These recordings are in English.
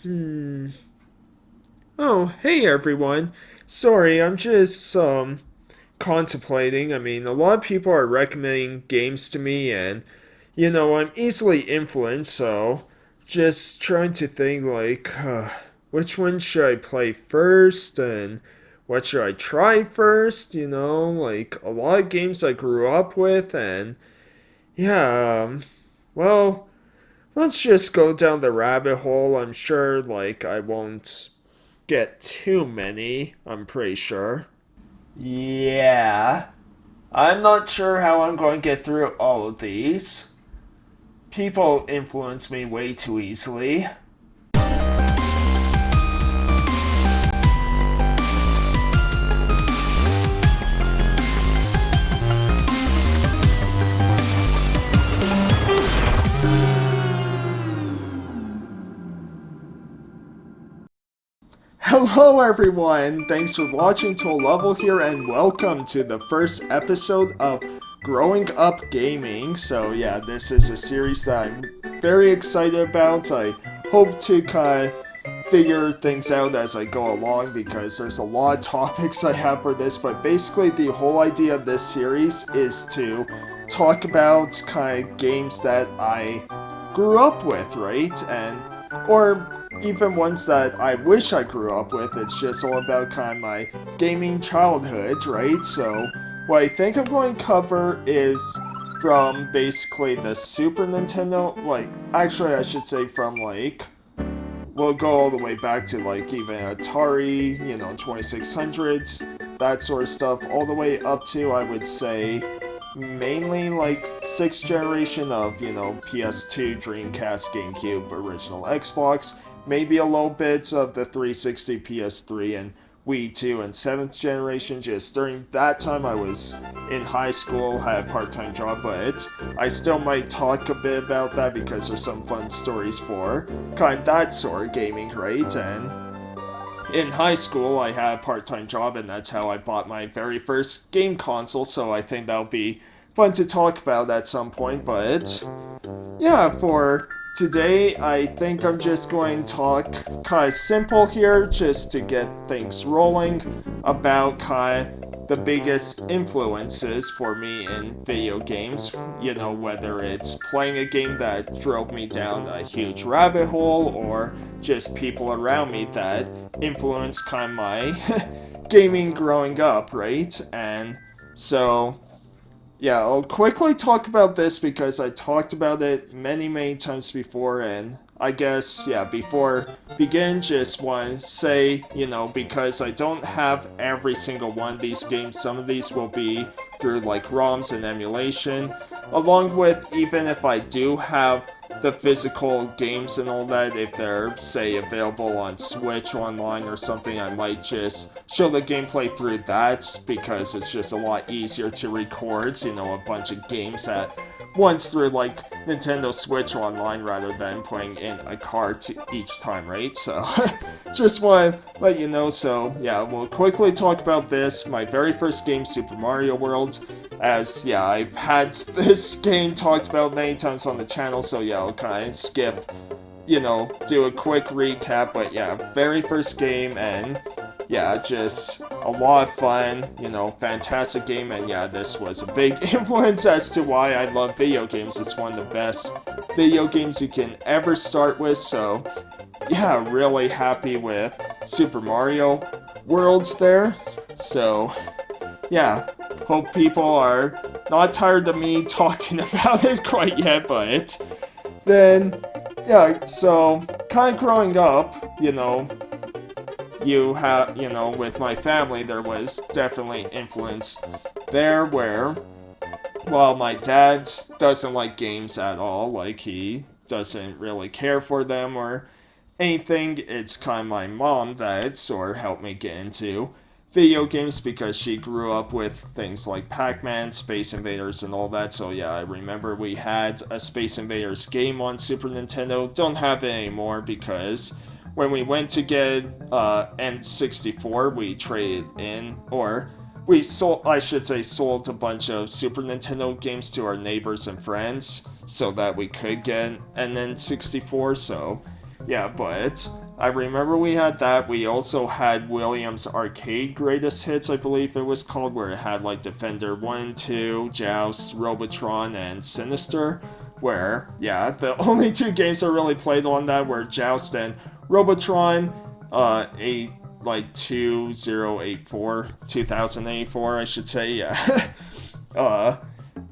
Hmm. Oh, hey everyone. Sorry, I'm just contemplating. I mean, a lot of people are recommending games to me and I'm easily influenced, so just trying to think like which one should I play first and what should I try first, like a lot of games I grew up with and yeah, well, let's just go down the rabbit hole. I'm sure like I won't get too many, I'm pretty sure. Yeah. I'm not sure how I'm going to get through all of these. People influence me way too easily. Hello everyone! Thanks for watching to Level here and welcome to the first episode of Growing Up Gaming. So yeah, this is a series that I'm very excited about. I hope to kind of figure things out as I go along because there's a lot of topics I have for this, but basically the whole idea of this series is to talk about kind of games that I grew up with, right? Or even ones that I wish I grew up with. It's just all about kind of my gaming childhood, right? So, what I think I'm going to cover is from basically the Super Nintendo, like, actually, I should say from like, we'll go all the way back to like even Atari, 2600s, that sort of stuff, all the way up to, I would say, mainly like sixth generation of PS2, Dreamcast, GameCube, original Xbox, maybe a little bit of the 360, PS3, and Wii 2 and seventh generation. Just during that time, I was in high school, had a part-time job, but I still might talk a bit about that because there's some fun stories for kind of that sort of gaming, right? And in high school, I had a part-time job, and that's how I bought my very first game console. So I think that'll be fun to talk about at some point. But yeah, for today, I think I'm just going to talk kind of simple here, just to get things rolling, about kind of the biggest influences for me in video games. Whether it's playing a game that drove me down a huge rabbit hole, or just people around me that influenced kind of my gaming growing up, right? And so yeah, I'll quickly talk about this because I talked about it many, many times before, and I guess, yeah, before begin, just want to say, because I don't have every single one of these games, some of these will be through like ROMs and emulation, along with even if I do have the physical games and all that, if they're, say, available on Switch online or something, I might just show the gameplay through that because it's just a lot easier to record, a bunch of games at once through like Nintendo Switch online rather than playing in a cart each time, right? So just want to let you know. So yeah, we'll quickly talk about this. My very first game, Super Mario World. As yeah, I've had this game talked about many times on the channel, so yeah, I'll kind of skip, do a quick recap. But yeah, very first game, and yeah, just a lot of fun, fantastic game, and yeah, this was a big influence as to why I love video games. It's one of the best video games you can ever start with, so yeah, really happy with Super Mario Worlds there. So yeah, hope people are not tired of me talking about it quite yet, but then yeah, so kind of growing up, with my family, there was definitely influence there where, well, my dad doesn't like games at all, like he doesn't really care for them or anything. It's kind of my mom that sort of helped me get into video games because she grew up with things like Pac-Man, Space Invaders, and all that. So yeah, I remember we had a Space Invaders game on Super Nintendo. Don't have it anymore because when we went to get N64, we traded in, or we sold, I should say, sold a bunch of Super Nintendo games to our neighbors and friends so that we could get an N64. So yeah, but I remember we had that. We also had Williams Arcade Greatest Hits, I believe it was called, where it had like Defender 1, 2, Joust, Robotron, and Sinister. Where, yeah, the only two games I really played on that were Joust and Robotron, a like 2084, I should say, yeah. uh,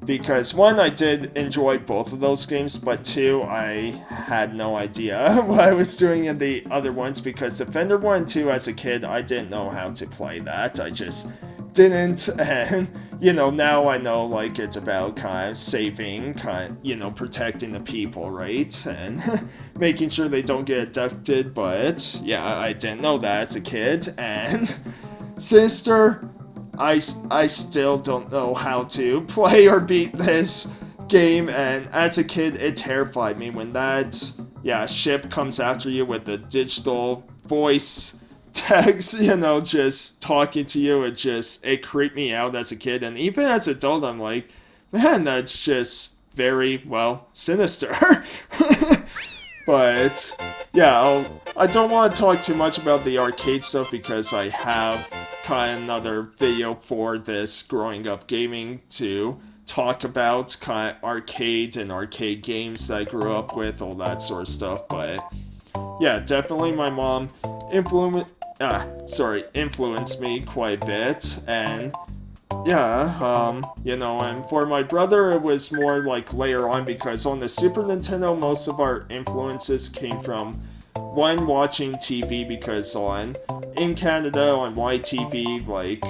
because one, I did enjoy both of those games, but two, I had no idea what I was doing in the other ones, because Defender 1 and 2 as a kid, I didn't know how to play that. I just didn't, and now I know like it's about kind of saving, protecting the people, right? And making sure they don't get abducted, but yeah, I didn't know that as a kid. And Sinister, I still don't know how to play or beat this game, and as a kid, it terrified me when that, ship comes after you with the digital voice text, just talking to you. It creeped me out as a kid, and even as an adult, I'm like, man, that's just very, well, sinister. But, yeah, I don't want to talk too much about the arcade stuff, because I have kind of another video for this growing up gaming to talk about kind of arcades and arcade games that I grew up with, all that sort of stuff. But yeah, definitely my mom influenced me quite a bit. And yeah, and for my brother, it was more like later on, because on the Super Nintendo, most of our influences came from one, watching TV, because in Canada on YTV, like,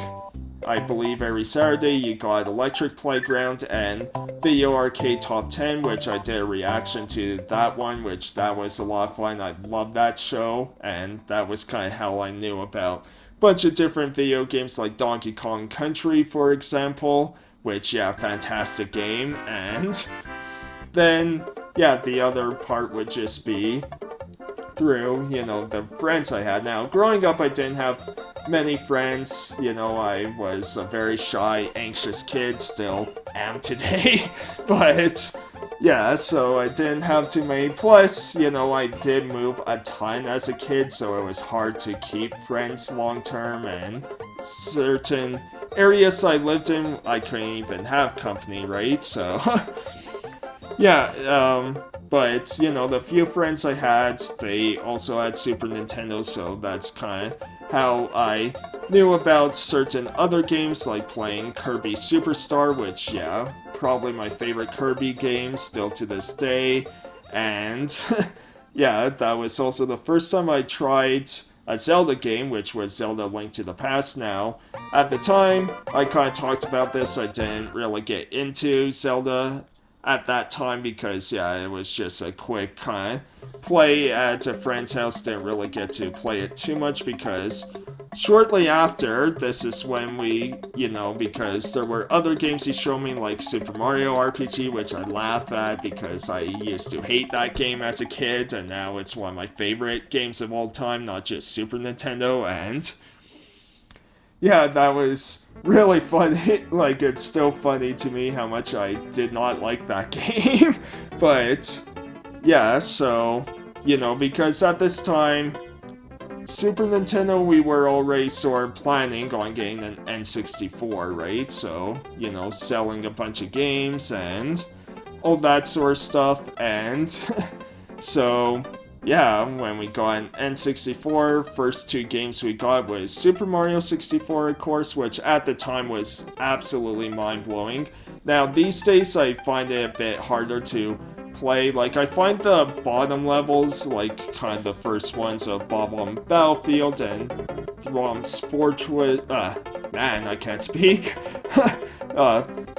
I believe every Saturday you got Electric Playground and Video Arcade Top 10, which I did a reaction to that one, which that was a lot of fun. I loved that show, and that was kind of how I knew about a bunch of different video games like Donkey Kong Country, for example, which, yeah, fantastic game. And then, yeah, the other part would just be through, the friends I had. Now, growing up, I didn't have many friends. I was a very shy, anxious kid, still am today. But, yeah, so I didn't have too many. Plus, I did move a ton as a kid, so it was hard to keep friends long term, and certain areas I lived in, I couldn't even have company, right? So, yeah, but, the few friends I had, they also had Super Nintendo, so that's kind of how I knew about certain other games, like playing Kirby Superstar, which, yeah, probably my favorite Kirby game still to this day. And, yeah, that was also the first time I tried a Zelda game, which was Zelda Link to the Past. Now, at the time, I kind of talked about this, I didn't really get into Zelda at that time, because, yeah, it was just a quick kind of play at a friend's house. Didn't really get to play it too much, because shortly after, this is when we, because there were other games he showed me, like Super Mario RPG, which I laugh at, because I used to hate that game as a kid, and now it's one of my favorite games of all time, not just Super Nintendo. And yeah, that was really funny. Like, it's still funny to me how much I did not like that game. But yeah, so, because at this time, Super Nintendo, we were already sort of planning on getting an N64, right? So, selling a bunch of games and all that sort of stuff. And so, yeah, when we got an N64, first two games we got was Super Mario 64, of course, which at the time was absolutely mind-blowing. Now, these days, I find it a bit harder to play. Like, I find the bottom levels, like, kind of the first ones of Bob-omb Battlefield and Thwomp's Fortress, man, I can't speak.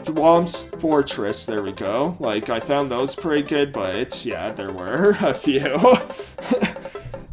Thwomp's Fortress, there we go. Like, I found those pretty good, but yeah, there were a few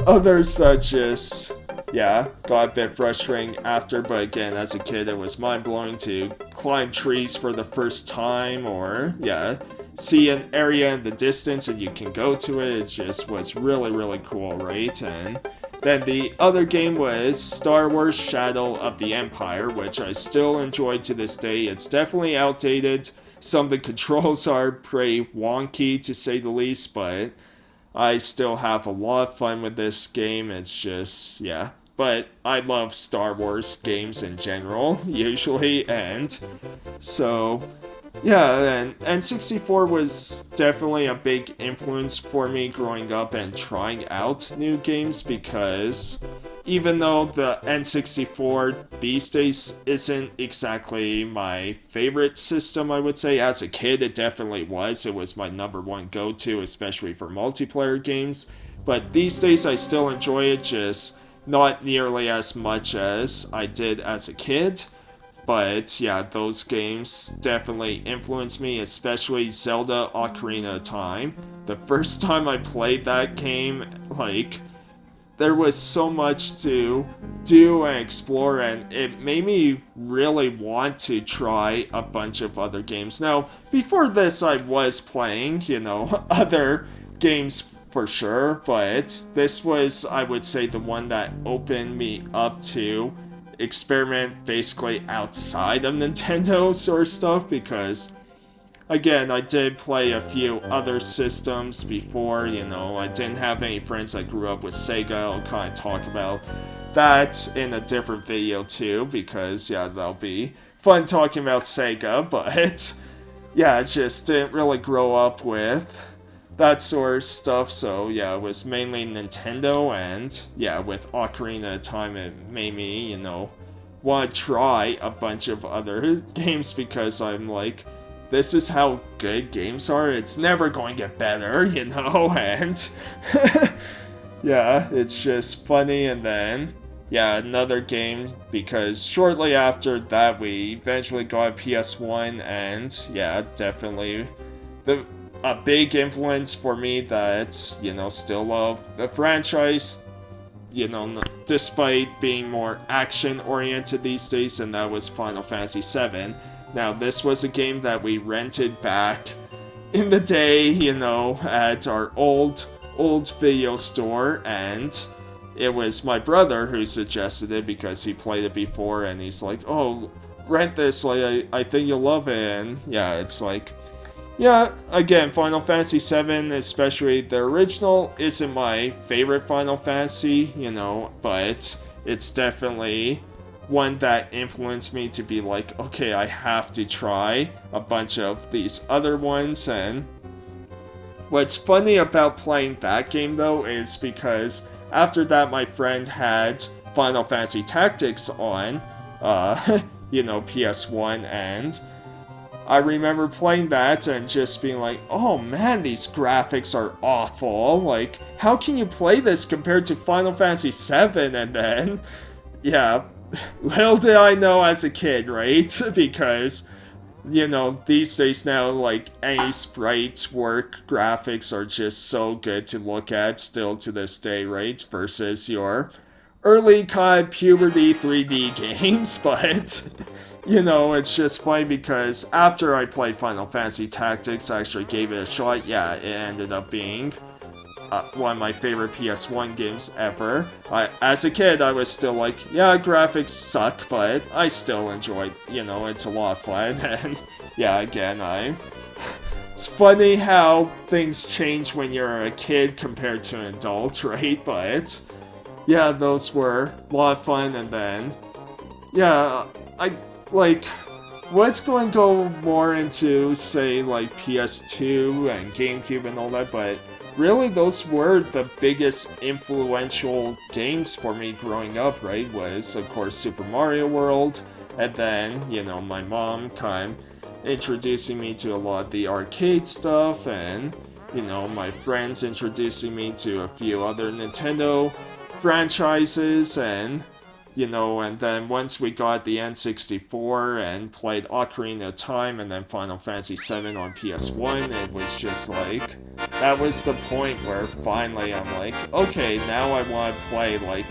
others that just, yeah, got a bit frustrating after. But again, as a kid, it was mind-blowing to climb trees for the first time, or, yeah, see an area in the distance and you can go to it. It just was really, really cool, right? And then the other game was Star Wars Shadow of the Empire, which I still enjoy to this day. It's definitely outdated. Some of the controls are pretty wonky, to say the least, but I still have a lot of fun with this game. It's just, yeah. But I love Star Wars games in general, usually, and so yeah, and N64 was definitely a big influence for me growing up and trying out new games because even though the N64 these days isn't exactly my favorite system, I would say, as a kid it definitely was. It was my number one go-to, especially for multiplayer games. But these days I still enjoy it, just not nearly as much as I did as a kid. But yeah, those games definitely influenced me, especially Zelda Ocarina of Time. The first time I played that game, like, there was so much to do and explore, and it made me really want to try a bunch of other games. Now, before this, I was playing, other games for sure, but this was, I would say, the one that opened me up to experiment basically outside of Nintendo sort of stuff because again, I did play a few other systems before, I didn't have any friends that grew up with Sega. I'll kind of talk about that in a different video too, because, yeah, that'll be fun talking about Sega, but, yeah, I just didn't really grow up with that sort of stuff, so, yeah, it was mainly Nintendo, and, yeah, with Ocarina of Time, it made me, want to try a bunch of other games, because I'm like, this is how good games are. It's never going to get better, and yeah, it's just funny. And then, yeah, another game, because shortly after that, we eventually got a PS1, and yeah, definitely a big influence for me that, still love the franchise, despite being more action-oriented these days, and that was Final Fantasy VII. Now, this was a game that we rented back in the day, at our old video store, and it was my brother who suggested it because he played it before, and he's like, oh, rent this, like, I think you'll love it, and yeah, it's like, yeah, again, Final Fantasy VII, especially the original, isn't my favorite Final Fantasy, but it's definitely one that influenced me to be like, okay, I have to try a bunch of these other ones. And what's funny about playing that game though is because after that my friend had Final Fantasy Tactics on PS1, and I remember playing that and just being like, oh man, these graphics are awful, like, how can you play this compared to Final Fantasy VII? And then, yeah, little did I know as a kid, right? Because, these days now, like, any sprite work graphics are just so good to look at still to this day, right? Versus your early kind of puberty 3D games, but, it's just funny because after I played Final Fantasy Tactics, I actually gave it a shot. Yeah, it ended up being one of my favorite PS1 games ever. As a kid, I was still like, yeah, graphics suck, but I still enjoyed, it's a lot of fun, and yeah, again, it's funny how things change when you're a kid compared to an adult, right? But, yeah, those were a lot of fun, and then, yeah, was going to go more into, say, like, PS2 and GameCube and all that, but really, those were the biggest influential games for me growing up, right? Was, of course, Super Mario World, and then, my mom kind of introducing me to a lot of the arcade stuff, and, my friends introducing me to a few other Nintendo franchises, and, and then once we got the N64 and played Ocarina of Time and then Final Fantasy VII on PS1, it was just like, that was the point where finally I'm like, okay, now I want to play, like,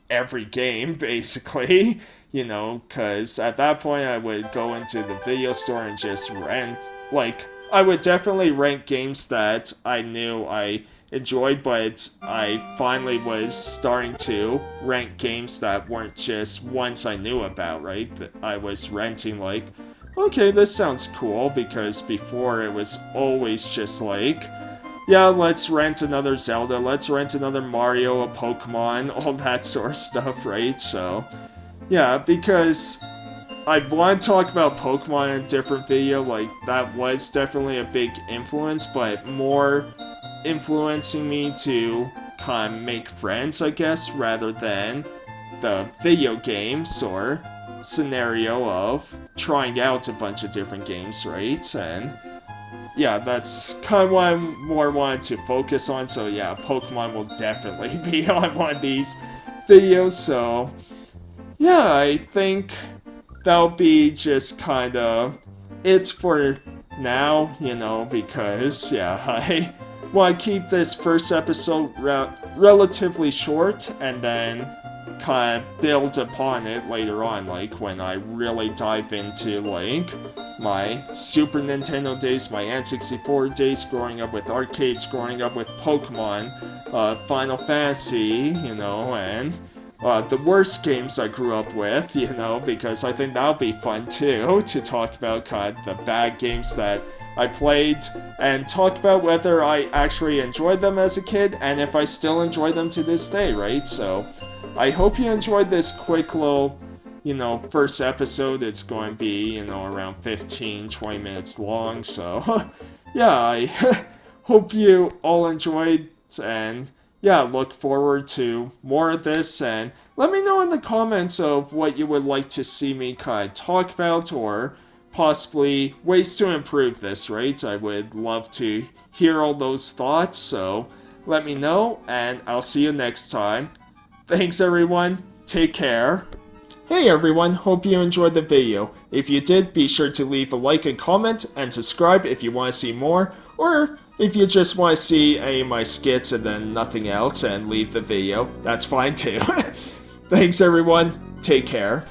every game, basically, because at that point I would go into the video store and just rent, like, I would definitely rent games that I knew I enjoyed, but I finally was starting to rent games that weren't just ones I knew about, right? I was renting like, okay, this sounds cool, because before it was always just like, yeah, let's rent another Zelda, let's rent another Mario, a Pokemon, all that sort of stuff, right? So, yeah, because I want to talk about Pokemon in a different video, like, that was definitely a big influence, but more influencing me to kind of make friends, I guess, rather than the video games or scenario of trying out a bunch of different games, right? And yeah, that's kind of what I more wanted to focus on, so yeah, Pokemon will definitely be on one of these videos, so yeah, I think that'll be just kind of it for now, you know, because yeah, I want to keep this first episode relatively short and then kind of build upon it later on, like when I really dive into like my Super Nintendo days, my N64 days, growing up with arcades, growing up with Pokemon, Final Fantasy, you know, and the worst games I grew up with, you know, because I think that'll be fun too, to talk about kind of the bad games that I played, and talk about whether I actually enjoyed them as a kid, and if I still enjoy them to this day, right? So, I hope you enjoyed this quick little, you know, first episode. It's going to be, you know, around 15-20 minutes long, so, yeah, I hope you all enjoyed, and yeah, look forward to more of this, and let me know in the comments of what you would like to see me kind of talk about, or possibly ways to improve this, right? I would love to hear all those thoughts, so let me know, and I'll see you next time. Thanks everyone, take care. Hey everyone, hope you enjoyed the video. If you did, be sure to leave a like and comment, and subscribe if you want to see more, or if you just want to see any of my skits and then nothing else and leave the video, that's fine too. Thanks everyone, take care.